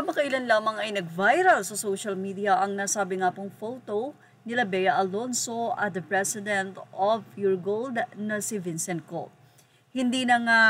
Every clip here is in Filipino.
Kamakailan lamang ay nag-viral sa social media ang nasabi nga pong photo nila Bea Alonzo at the president of Pure Gold na si Vincent Co. Hindi na nga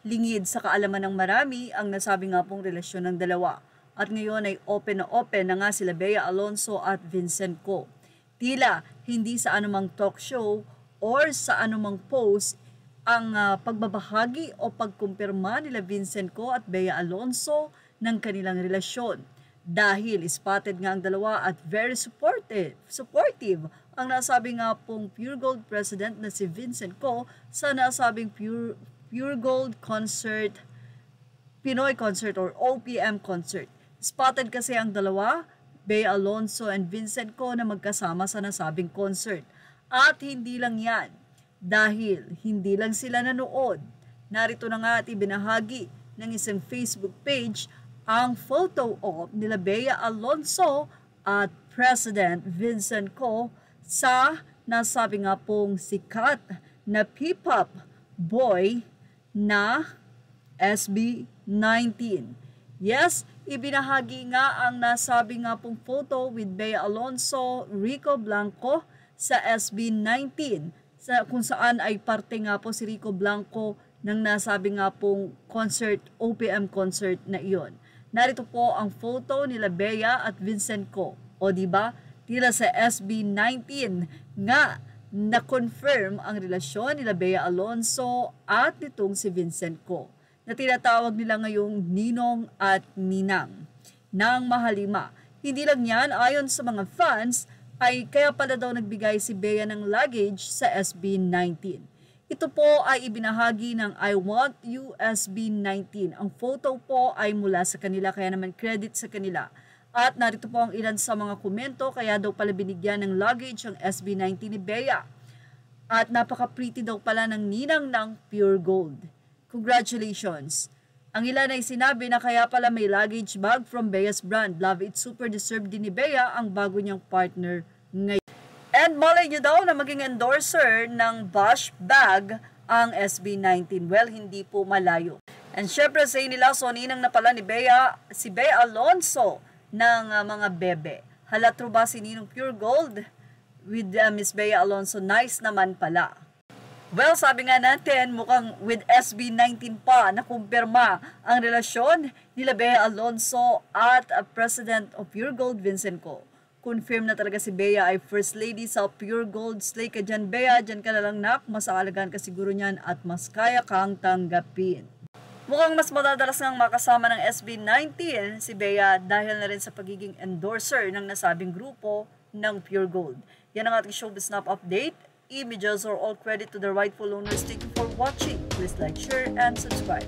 lingid sa kaalaman ng marami ang nasabi nga pong relasyon ng dalawa. At ngayon ay open na nga sila Bea Alonzo at Vincent Co. Tila hindi sa anumang talk show or sa anumang post ang pagbabahagi o pagkumpirma nila Vincent Co at Bea Alonzo ng kanilang relasyon. Dahil spotted nga ang dalawa at very supportive ang nasabi nga pong Pure Gold president na si Vincent Co sa nasabing Pure Gold concert, Pinoy concert or OPM concert. Spotted kasi ang dalawa, Bea Alonzo and Vincent Co na magkasama sa nasabing concert. At hindi lang yan, dahil hindi lang sila nanood. Narito na nga at ibinahagi ng isang Facebook page ang photo of nila Bea Alonzo at President Vincent Co sa nasabi nga pong sikat na P-pop boy na SB19. Yes, ibinahagi nga ang nasabi nga pong photo with Bea Alonzo, Rico Blanco sa SB19 kung saan ay parte nga po si Rico Blanco ng nasabi nga pong concert, OPM concert na iyon. Narito po ang photo nila Bea at Vincent Co. O diba, tila sa SB19 nga na-confirm ang relasyon nila Bea Alonzo at nitong si Vincent Co. Na tinatawag nila ngayong Ninong at Ninang ng Mahalima. Hindi lang yan, ayon sa mga fans, ay kaya pala daw nagbigay si Bea ng luggage sa SB19. Ito po ay ibinahagi ng I Want You SB19. Ang photo po ay mula sa kanila kaya naman credit sa kanila. At narito po ang ilan sa mga komento kaya daw pala binigyan ng luggage ang SB19 ni Bea. At napaka-pretty daw pala ng ninang ng Pure Gold. Congratulations! Ang ilan ay sinabi na kaya pala may luggage bag from Bea's brand. Love it, super deserved din ni Bea ang bago niyang partner ngayon. And malay nyo daw na maging endorser ng Bosch bag ang SB19. Well, hindi po malayo. And syempre sa nila, so ninang na pala ni Bea, si Bea Alonzo ng mga bebe. Halatro ba si Ninong Pure Gold with Miss Bea Alonzo? Nice naman pala. Well, sabi nga natin, mukhang with SB19 pa nakumpirma ang relasyon nila Bea Alonzo at President of Pure Gold, Vincent Co. Confirm na talaga si Bea ay First Lady sa Pure Gold. Slay ka dyan, Bea. Dyan ka na lang, nak. Mas aalagaan ka siguro niyan at mas kaya kang tanggapin. Mukhang mas madadalas ngang makasama ng SB19 si Bea dahil na rin sa pagiging endorser ng nasabing grupo ng Pure Gold. Yan ang ating Showbiz Snap Update. Images are all credit to the rightful owners. Thank you for watching. Please like, share, and subscribe.